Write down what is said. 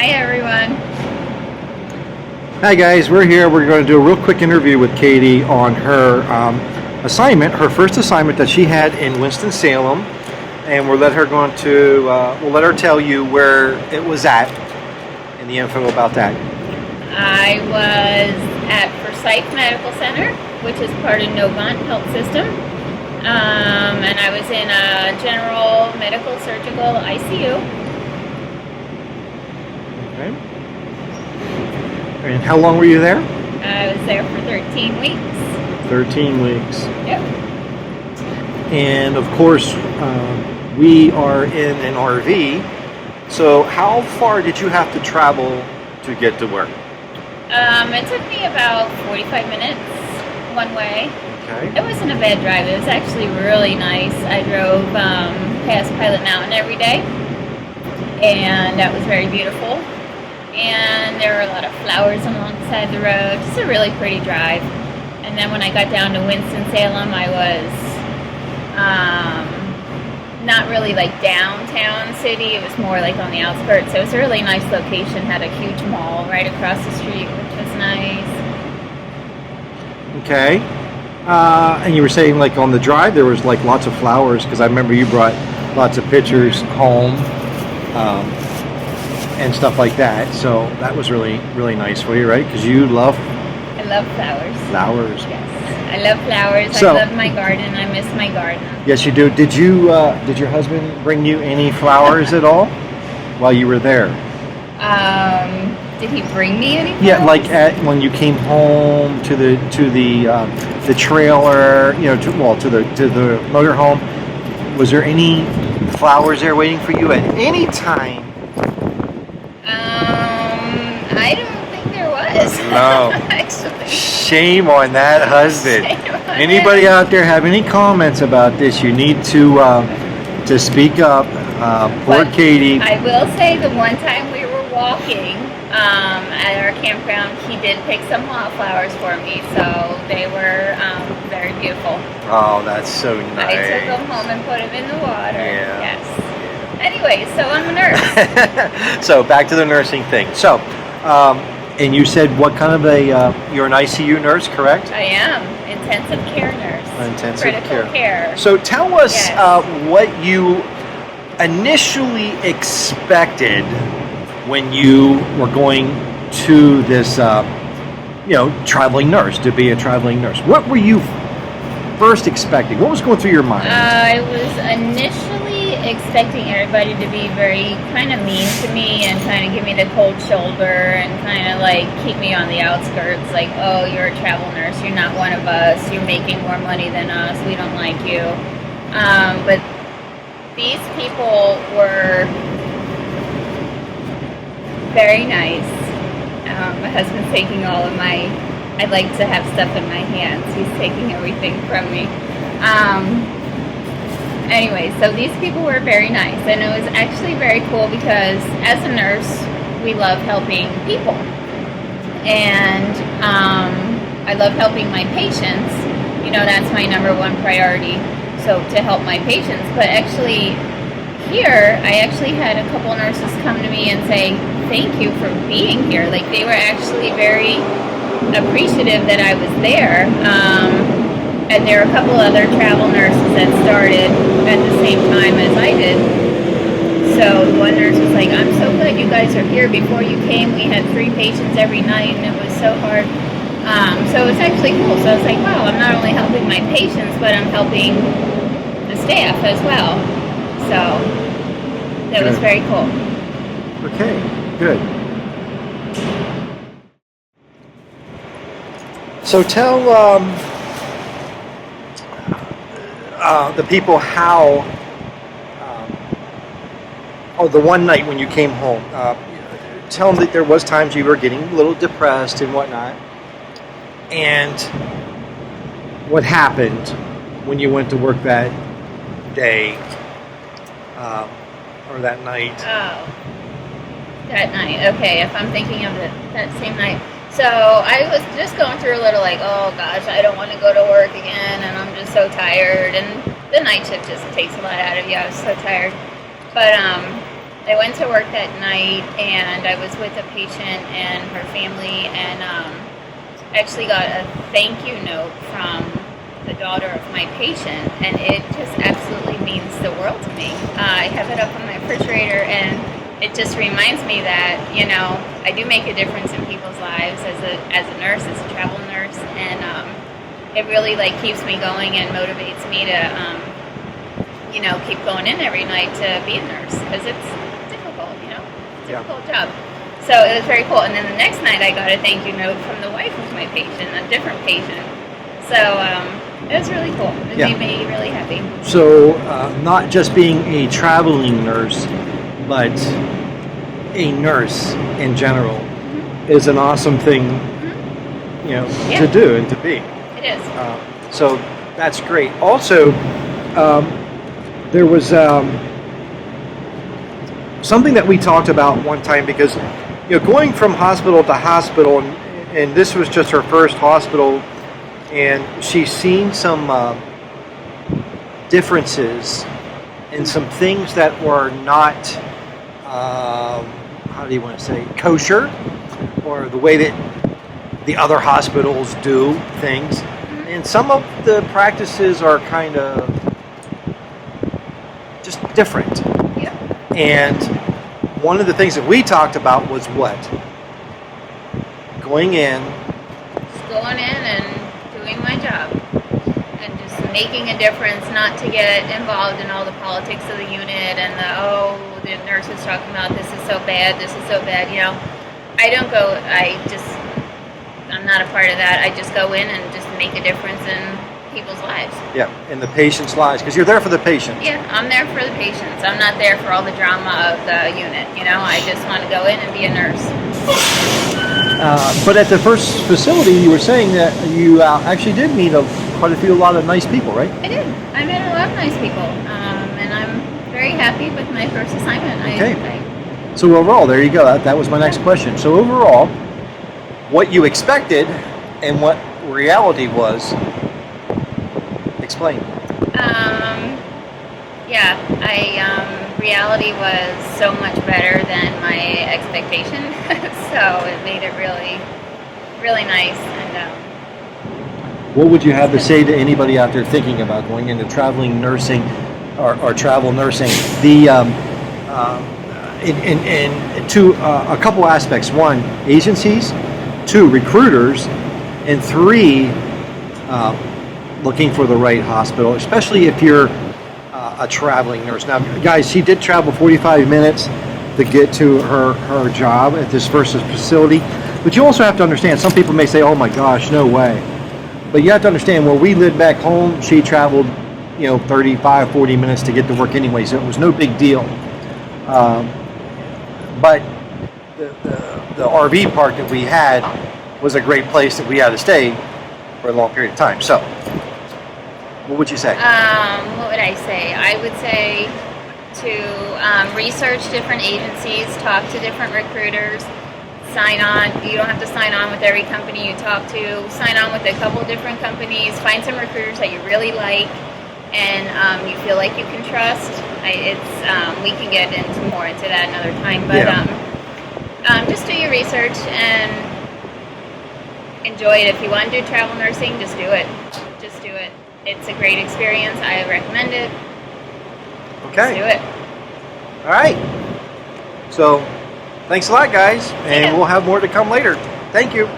Hi everyone. Hi guys, we're here. We're going to do a real quick interview with Katie on her assignment, her first assignment that she had in Winston-Salem, and we'll let her tell you where it was at and the info about that. I was at Forsyth Medical Center, which is part of Novant Health System, and I was in a general medical surgical ICU. Okay. And how long were you there? I was there for 13 weeks. 13 weeks. Yep. And of course, we are in an RV. So how far did you have to travel to get to work? It took me about 45 minutes one way. Okay. It wasn't a bad drive. It was actually really nice. I drove past Pilot Mountain every day, and that was very beautiful. And there were a lot of flowers alongside the road. Just a really pretty drive. And then when I got down to Winston-Salem, I was not really like downtown city. It was more like on the outskirts. So it was a really nice location. Had a huge mall right across the street, which was nice. Okay. And you were saying like on the drive there was like lots of flowers, because I remember you brought lots of pictures home and stuff like that. So that was really, really nice for you, right? Because you love... I love flowers. Flowers. Yes. I love flowers. So, I love my garden. I miss my garden. Yes, you do. Did your husband bring you any flowers at all while you were there? Did he bring me any flowers? Yeah, like when you came home to the trailer, to the motorhome. Was there any flowers there waiting for you at any time? I don't think there was. No. Actually. Shame on that husband. Shame on Anybody him. out there have any comments about this? You need to speak up. Poor But Katie. I will say the one time we were walking at our campground, he did pick some wildflowers for me, so they were very beautiful. Oh, that's so nice. I took them home and put them in the water. Yeah. Yes. Anyway, so I'm a nurse. So back to the nursing thing. So, and you said what kind of you're an ICU nurse, correct? I am. Intensive care nurse. Intensive Critical care. So tell us Yes. what you initially expected when you were going to this, traveling nurse, to be a traveling nurse. What were you first expecting? What was going through your mind? I was initially expecting everybody to be very kind of mean to me and kind of give me the cold shoulder and kind of like keep me on the outskirts, like, oh, you're a travel nurse, you're not one of us, you're making more money than us, we don't like you. But these people were very nice. My husband's taking all of my... I like to have stuff in my hands. He's taking everything from me. Anyway, so these people were very nice, and it was actually very cool because as a nurse, we love helping people. And I love helping my patients. That's my number one priority, so to help my patients. But actually, here, I actually had a couple nurses come to me and say, thank you for being here. Like, they were actually very appreciative that I was there. And there were a couple other travel nurses that started at the same time as I did. So one nurse was like, I'm so glad you guys are here. Before you came, we had 3 patients every night, and it was so hard. So it was actually cool. So I was like, wow, I'm not only helping my patients, but I'm helping the staff as well. So that was very cool. Okay, good. So tell the people how, the one night when you came home, tell them that there was times you were getting a little depressed and whatnot, and what happened when you went to work that day or that night. Oh, that night. Okay, if I'm thinking of that same night. So I was just going through a little like, oh gosh, I don't want to go to work again, and I'm just so tired. And the night shift just takes a lot out of you. I was so tired. But I went to work that night, and I was with a patient and her family, and actually got a thank you note from the daughter of my patient, and it just absolutely means the world to me. I have it up on my refrigerator, and it just reminds me that, you know, I do make a difference in people's lives as a nurse, as a travel nurse, and it really like keeps me going and motivates me to, you know, keep going in every night to be a nurse, because it's difficult, you know, difficult job. So it was very cool. And then the next night I got a thank you note from the wife of my patient, a different patient. So it was really cool. It made me really happy. So not just being a traveling nurse, but a nurse in general is an awesome thing, you know, to do and to be. It is. So that's great. Also, there was something that we talked about one time, because you know, going from hospital to hospital, and this was just her first hospital, and she's seen some differences and some things that were not, how do you want to say, kosher, or the way that the other hospitals do things. And some of the practices are kind of just different. Yep. And one of the things that we talked about was what? Going in And doing my job. And just making a difference, not to get involved in all the politics of the unit and the nurse is talking about this is so bad, you know. I'm not a part of that. I just go in and just make a difference in people's lives. Yeah, in the patient's lives, because you're there for the patient. Yeah, I'm there for the patients. I'm not there for all the drama of the unit, you know. I just want to go in and be a nurse. But at the first facility, you were saying that you actually did meet a lot of nice people, right? I did. I met a lot of nice people, and I'm very happy with my first assignment. Okay. So overall, there you go. That was my next question. So overall, what you expected and what reality was, explain. Reality was so much better than my expectation, so it made it really, really nice. And what would you have to say to anybody out there thinking about going into traveling nursing or travel nursing? To a couple aspects. One, agencies. Two, recruiters. And three, looking for the right hospital, especially if you're a traveling nurse. Now, guys, she did travel 45 minutes to get to her job at this first facility. But you also have to understand, some people may say, oh my gosh, no way. But you have to understand, where we lived back home, she traveled, 35, 40 minutes to get to work anyway, so it was no big deal. But the RV park that we had was a great place that we had to stay for a long period of time. So, what would you say? What would I say? I would say to research different agencies, talk to different recruiters, sign on. You don't have to sign on with every company you talk to. Sign on with a couple different companies. Find some recruiters that you really like and you feel like you can trust. We can get more into that another time, but just do your research and enjoy it. If you want to do travel nursing, just do it. Just do it. It's a great experience. I recommend it. Okay. Just do it. All right. So, thanks a lot, guys, and we'll have more to come later. Thank you.